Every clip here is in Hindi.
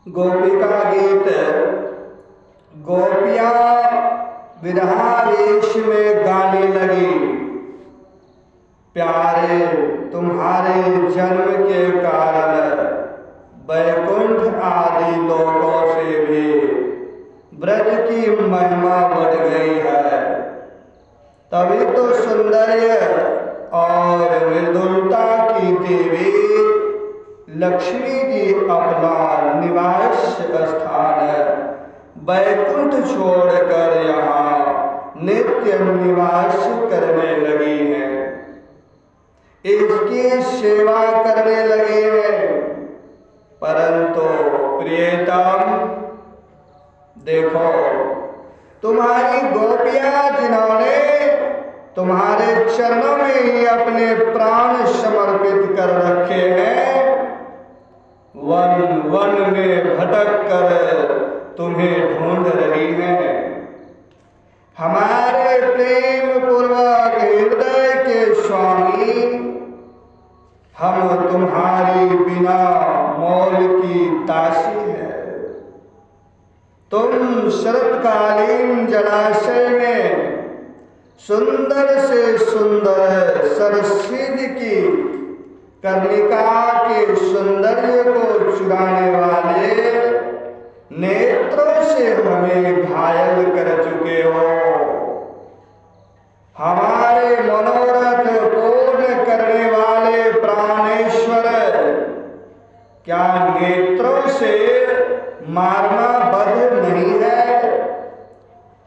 गोपिका गीत। गोपियां विरहा वेश में गाने लगी, प्यारे तुम्हारे जन्म के कारण वैकुंठ आदि लोकों से भी ब्रज की महिमा बढ़ गई है। तभी तो सौंदर्य और मृदुलता की देवी लक्ष्मी जी अपना निवास स्थान वैकुंठ छोड़कर यहाँ नित्य निवास करने लगी हैं, इसकी सेवा करने लगी हैं। परंतु प्रियतम देखो, तुम्हारी गोपियां जिन्होंने तुम्हारे चरणों में ही अपने प्राण समर्पित कर रखे हैं, वन वन में भटक कर तुम्हें ढूंढ रही हैं। हमारे प्रेम पूर्वक हृदय के स्वामी, हम तुम्हारी बिना मोल की दासी है। तुम शरतकालीन जलाशय में सुंदर से सुंदर सरस्वती की कर्णिका के सौंदर्य को चुराने वाले नेत्रों से हमें घायल कर चुके हो। हमारे मनोरथ पूर्ण करने वाले प्राणेश्वर, क्या नेत्रों से मारना बध नहीं है?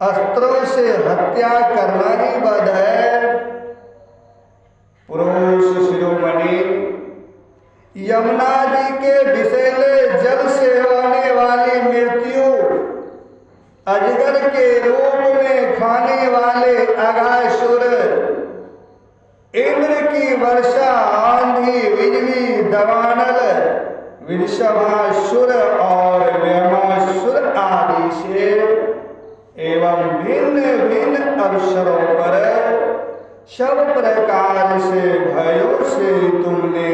अस्त्रों से हत्या करना ही बध है? पुरुष शिरोमणि, यमुना जी के विषैले जल से होने वाली मृत्यु, अजगर के रूप में खाने वाले अघासुर, इंद्र की वर्षा, आंधी, बिजली, दवानल, वृषभासुर और व्योमासुर आदि से एवं भिन्न भिन्न अवसरों पर सब प्रकार से भयों से तुमने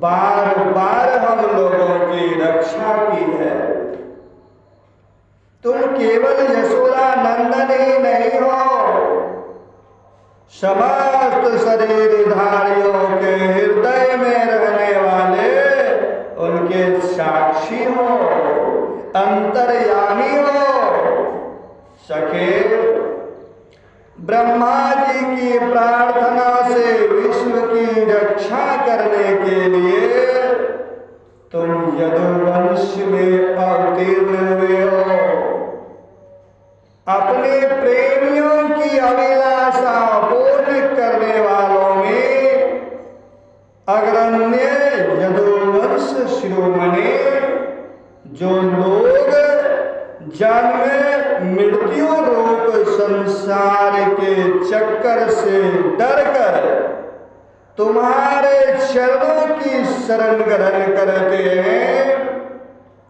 बार बार हम लोगों की रक्षा की है। तुम केवल यशोदा नंदन ही नहीं हो, समस्त शरीरधारियों के हृदय में रहने वाले उनके साक्षी हो, अंतर्यामी हो। सखे, ब्रह्मा जी की प्रार्थना से विश्व की रक्षा करने के लिए तुम यदुवंश में अवतीर्ण हुए हो। अपने प्रेमियों की अभिलाषा पूर्ण करने वालों में अग्रण्य यदुवंश शिरोमणि, जो लोग जन्म मृत्यु रूप संसार के चक्कर से डरकर तुम्हारे चरणों की शरण ग्रहण करते हैं,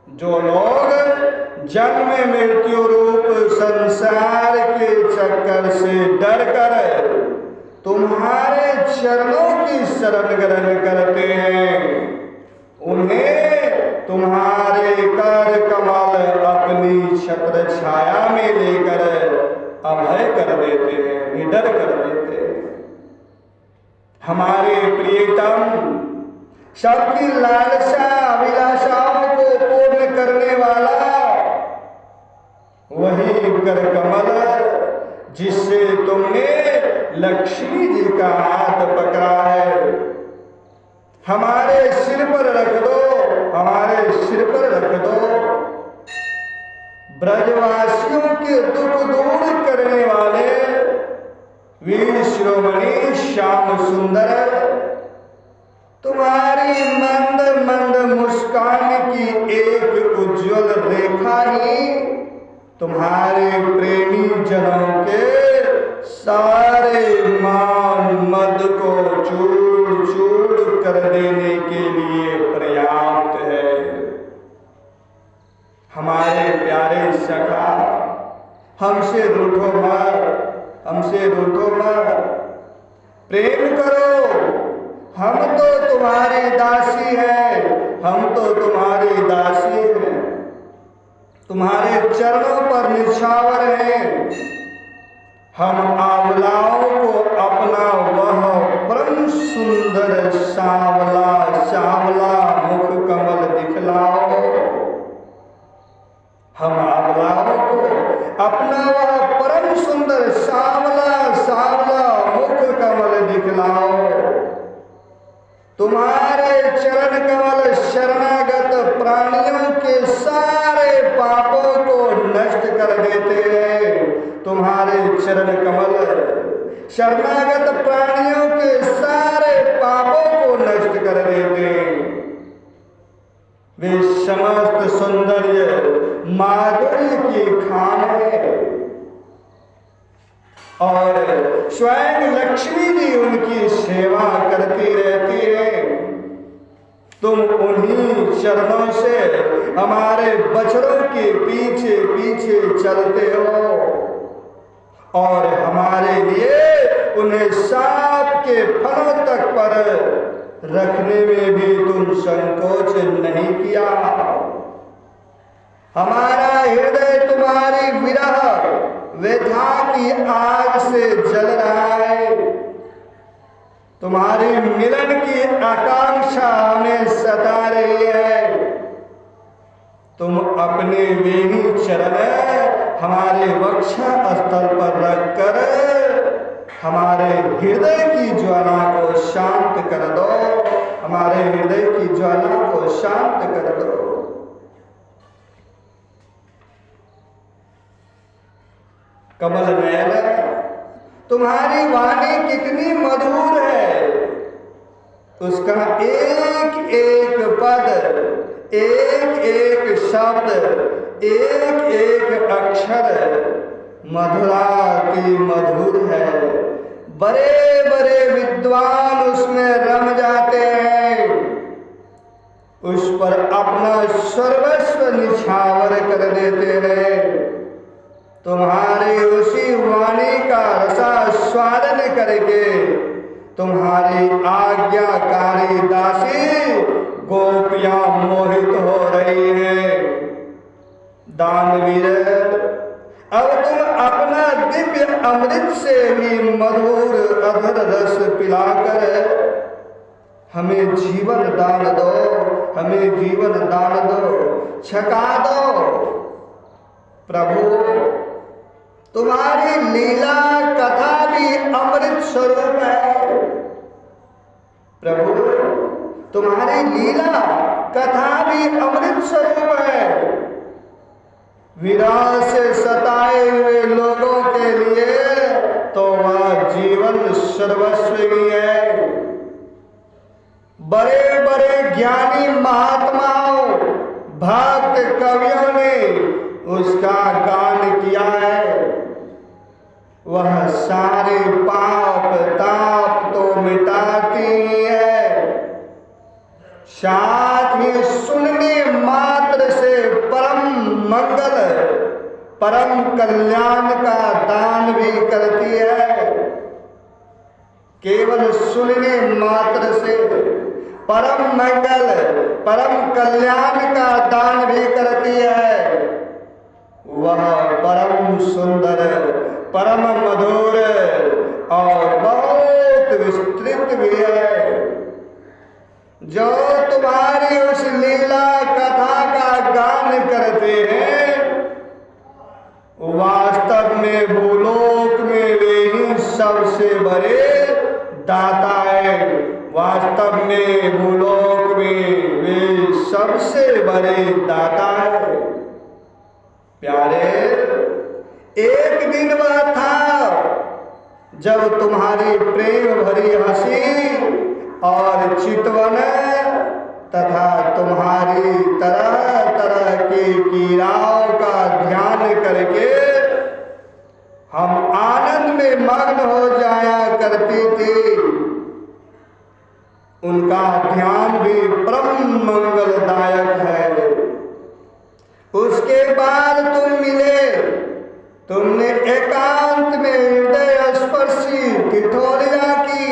जो लोग जन्म मृत्यु रूप संसार के चक्कर से डरकर तुम्हारे चरणों की शरण ग्रहण करते हैं, उन्हें तुम्हारे कर कमल अपनी छत्र छाया में लेकर अभय कर देते हैं, निडर कर देते हैं। हमारे प्रियतम, सबकी लालसा अभिलाषाओं को पूर्ण करने वाला वही कर कमल जिससे तुमने लक्ष्मी जी का हाथ पकड़ा है, हमारे सिर पर रख दो, हमारे सिर पर रख दो। ब्रजवासियों के दुख दूर करने वाले वीर शिरोमणि श्याम सुंदर, तुम्हारी मंद मंद मुस्कान की एक उज्जवल रेखा ही तुम्हारे प्रेमी जनों के सारे मान मद को चूर चूर कर देने के लिए पर्याप्त है। हमारे प्यारे सखा, हमसे रूठो मत, हमसे रूठो मत, प्रेम करो। हम तो तुम्हारी दासी हैं, हम तो तुम्हारी दासी हैं। निछावर हैं। हम आंवलाओं को अपना वह परम सुंदर सांवला सांवला मुख कमल दिखलाओ। हम आंवलाओं को अपना वह परम सुंदर सांवला सांवला मुख कमल दिखलाओ। तुम्हारे चरण कमल शरणागत प्राणियों के सारे पापों को नष्ट कर देते हैं। तुम्हारे चरण कमल शरणागत प्राणियों के सारे पापों को नष्ट कर देते हैं। वे समस्त सौंदर्य माधुर्य की खान है और स्वयं लक्ष्मी जी उनकी सेवा करती रहती है। तुम उन्हीं चरणों से हमारे बछड़ों के पीछे पीछे चलते हो और हमारे लिए उन्हें सांप के फनों तक पर रखने में भी तुम संकोच नहीं किया। हमारा हृदय तुम्हारी विरह व्यथा की आग से जल रहा है। तुम्हारी मिलन की आकांक्षा हमें सता रही है। तुम अपने वेणी चरण हमारे वक्षा स्थल पर रखकर हमारे हृदय की ज्वाला को शांत कर दो। हमारे हृदय की ज्वाला को शांत कर दो। कमल नयन, तुम्हारी वाणी कितनी मधुर है। उसका एक एक पद, एक एक शब्द, एक एक अक्षर मधुरा की मधुर है। बड़े बड़े विद्वान उसमें रम जाते हैं। उस पर अपना सर्वस्व निछावर कर देते हैं। तुम्हारी उसी वाणी का रसास्वादन करके तुम्हारी आज्ञाकारी दासी गोपियां मोहित हो रही हैं। दानवीर, अब तुम अपना दिव्य अमृत से भी मधुर अधर रस पिलाकर हमें जीवन दान दो। हमें जीवन दान दो, छका दो। प्रभु, तुम्हारी लीला कथा भी अमृत स्वरूप है। प्रभु, तुम्हारी लीला कथा भी अमृत स्वरूप है। विरह से सताए हुए लोगों के लिए तो वह जीवन सर्वस्व ही है। बड़े बड़े ज्ञानी महात्माओं, भक्त कवियों ने उसका गान किया है। वह सारे पाप ताप तो मिटाती है, साथ ही सुनने मात्र से परम मंगल परम कल्याण का दान भी करती है। केवल सुनने मात्र से परम मंगल परम कल्याण का दान भी करती है। वह परम सुंदर, परम मधुर और बहुत विस्तृत भी है। जो तुम्हारी उस लीला कथा का गान करते हैं, वास्तव में भूलोक में वे ही सबसे बड़े दाता है। वास्तव में भूलोक में वे सबसे बड़े दाता है। प्यारे, एक दिन वह था जब तुम्हारी प्रेम भरी हंसी और चितवन तथा तुम्हारी तरह तरह की क्रियाओं का ध्यान करके हम आनंद में मग्न हो जाया करती थी। उनका ध्यान भी परम मंगलदायक है। उसके बाद तुम मिले, तुमने एकांत में हृदय स्पर्शी ठिठोलियां की,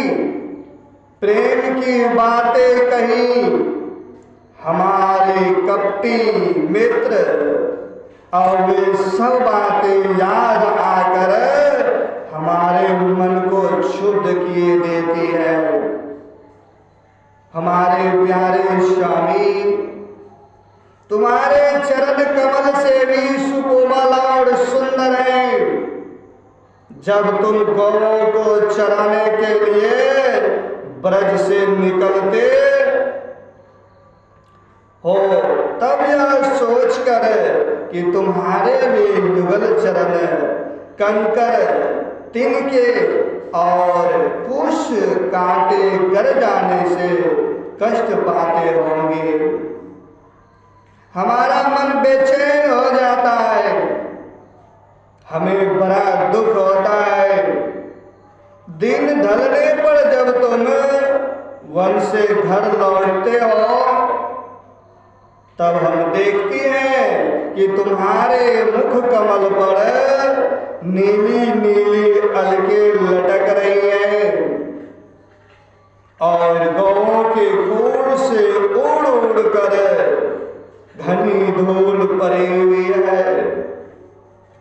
प्रेम की बातें कही। हमारे कपटी मित्र और वे सब बातें याद आकर हमारे मन को शुद्ध किए देती है। हमारे प्यारे स्वामी, तुम्हारे चरण कमल से भी सुकोमल और सुंदर है। जब तुम गौओं को चराने के लिए ब्रज से निकलते हो, तब यह सोचकर कि तुम्हारे भी युगल चरण कंकर, तिनके और कुश कांटे गर जाने से कष्ट पाते होंगे, हमारा मन बेचैन हो जाता है, हमें बड़ा दुख होता है। दिन ढलने पर जब तुम वन से घर लौटते हो, तब हम देखते हैं कि तुम्हारे मुख कमल पर नीली नीली अलकें लटक रही हैं और गौओं के खूर से उड़ उड़ कर घनी धूल पड़ी हुई है।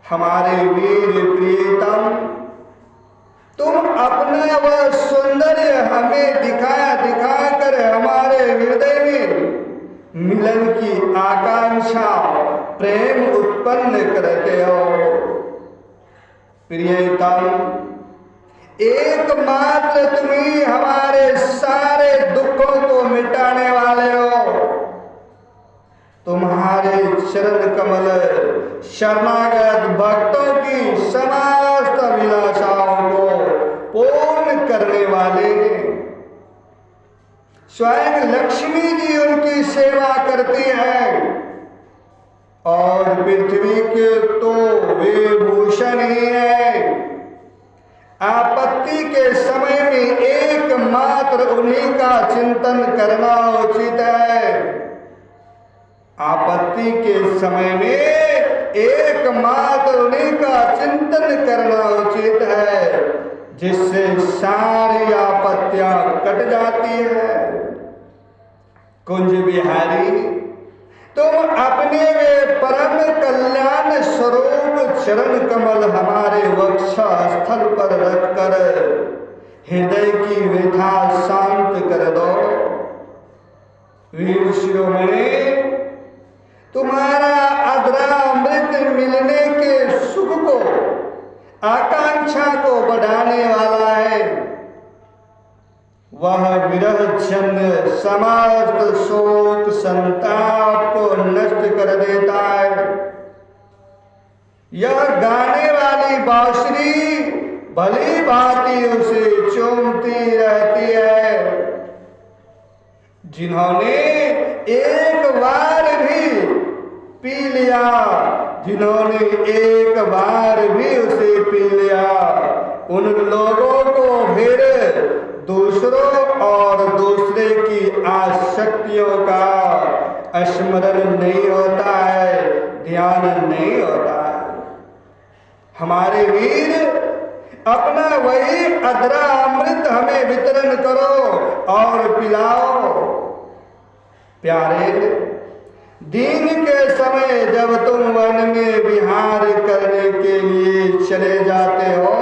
हमारे वीर प्रियतम, तुम अपना वह सौंदर्य हमें दिखा कर हमारे हृदय में मिलन की आकांक्षा, प्रेम उत्पन्न करते हो। प्रियतम, एकमात्र तुम ही हमारे सारे दुखों को मिटाने वाले हो। तुम्हारे चरण कमल शरणागत भक्तों की समस्त अभिलाषाओं को पूर्ण करने वाले हैं। स्वयं लक्ष्मी जी उनकी सेवा करती है और पृथ्वी के तो वे भूषण ही है। आपत्ति के समय में एकमात्र उन्हीं का चिंतन करना उचित है। आपत्ति के समय में एकमात्र उन्हीं का चिंतन करना उचित है, जिससे सारी आपत्तियां कट जाती है। कुंज बिहारी, तुम अपने वे परम कल्याण स्वरूप चरण कमल हमारे वक्षा स्थल पर रखकर हृदय की व्यथा शांत कर दो। वीर शिरोमणि, तुम्हारा अधरामृत मिलने के सुख को, आकांक्षा को बढ़ाने वाला है। वह विरह जन्य समस्त शोक संताप को नष्ट कर देता है। यह गाने वाली बांसुरी भली भांति उसे चूमती रहती है। जिन्होंने एक बार भी पी लिया, जिन्होंने एक बार भी उसे पी लिया, उन लोगों को फिर दूसरों और दूसरे की आसक्तियों का स्मरण नहीं होता है, ध्यान नहीं होता है। हमारे वीर, अपना वही अधरा अमृत हमें वितरण करो और पिलाओ। प्यारे, दिन के समय जब तुम वन में विहार करने के लिए चले जाते हो,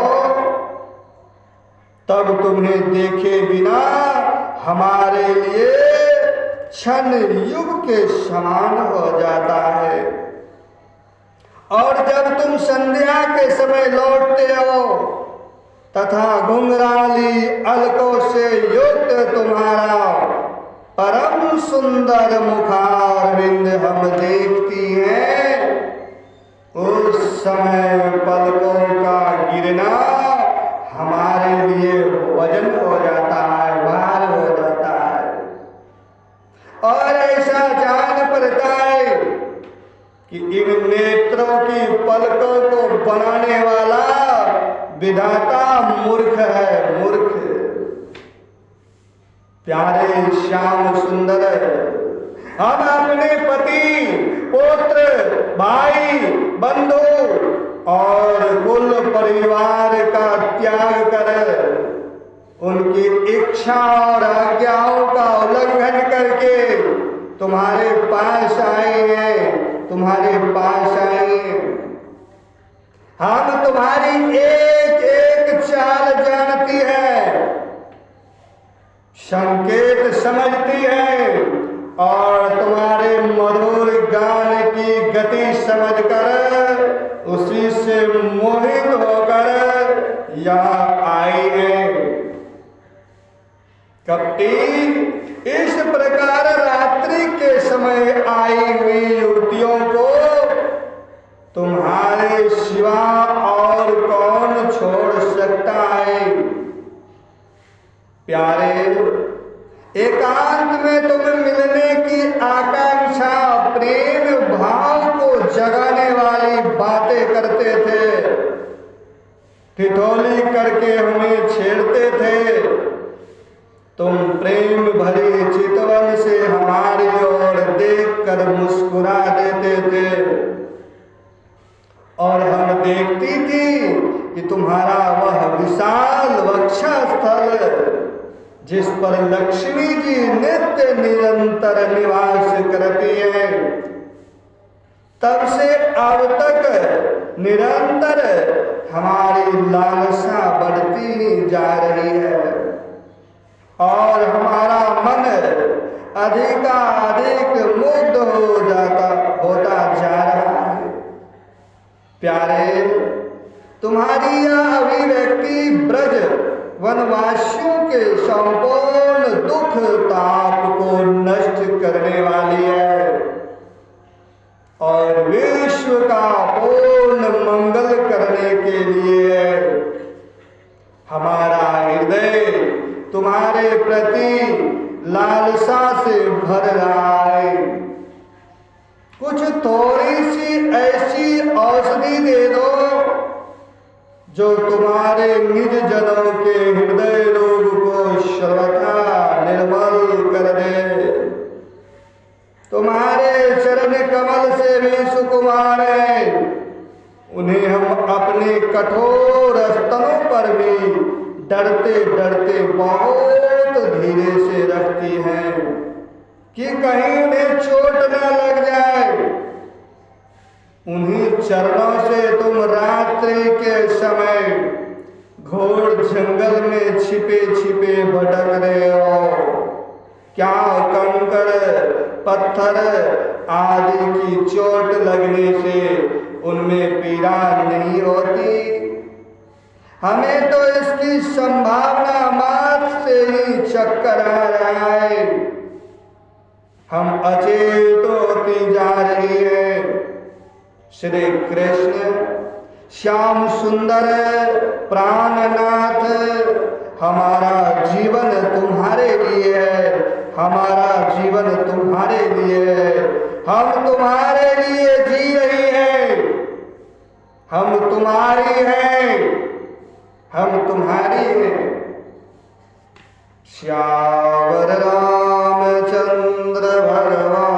तब तुम्हें देखे बिना हमारे लिए क्षण युग के समान हो जाता है। और जब तुम संध्या के समय लौटते हो तथा घुंघराली अलकों से युक्त तुम्हारा परम सुंदर मुखारविंद हम देखती हैं, उस समय पलकों का गिरना हमारे लिए वजन हो जाता है, भार हो जाता है। और ऐसा जान पड़ता है कि इन नेत्रों की पलकों को बनाने वाला विधाता मूर्ख है, मूर्ख। प्यारे श्याम सुंदर, हम अपने पति, पुत्र, भाई, बंधु और कुल परिवार का त्याग कर, उनकी इच्छा और आज्ञाओं का उल्लंघन करके तुम्हारे पास आए हैं, तुम्हारे पास आए हम तुम्हारी एक एक चाल जानती है, संकेत समझती है और तुम्हारे मधुर गान की गति समझकर उसी से मोहित होकर यहाँ आई है। कपटी, इस प्रकार रात्रि के समय आई हुई युवतियों को तुम्हारे सिवा और कौन छोड़ सकता है? प्यारे, एकांत में तुम्हें मिलने की आकांक्षा प्रेम भाव को जगाने वाली बातें करते थे, ठिठोली करके हमें छेड़ते थे। तुम प्रेम भरी चितवन से हमारी ओर देखकर मुस्कुरा देते थे और हम देखती थी कि तुम्हारा वह विशाल वक्षस्थल जिस पर लक्ष्मी जी नित्य निरंतर निवास करती है, तब से अब तक निरंतर हमारी लालसा बढ़ती ही जा रही है और हमारा मन अधिकाधिक मुग्ध होता जा रहा है। प्यारे, तुम्हारी यह अभिव्यक्ति ब्रज वनवासियों के संपूर्ण दुख ताप को नष्ट करने वाली है और विश्व का पूर्ण मंगल करने के लिए हमारा हृदय तुम्हारे प्रति लालसा से भर रहा है। कुछ थोड़ी सी ऐसी औषधि दे दो जो तुम्हारे निज जनों के हृदय रोग को सर्वथा निर्मल कर दे। तुम्हारे चरण कमल से भी सुकुमार है, उन्हें हम अपने कठोर स्तनों पर भी डरते डरते बहुत धीरे से रखती हैं कि कहीं उन्हें चोट न लग जाए। उन्हीं चरणों से तुम रात्रि के समय घोर जंगल में छिपे छिपे भटक रहे हो। क्या कंकर पत्थर आदि की चोट लगने से उनमें पीड़ा नहीं होती? हमें तो इसकी संभावना मात्र से ही चक्कर आ रहा है। हम अचेत होती जा रही है। श्री कृष्ण श्याम सुंदर प्राणनाथ, हमारा जीवन तुम्हारे लिए है, हमारा जीवन तुम्हारे लिए है। हम तुम्हारे लिए जी रही हैं, हम तुम्हारी हैं, हम तुम्हारी हैं। श्यावर रामचंद्र भगवान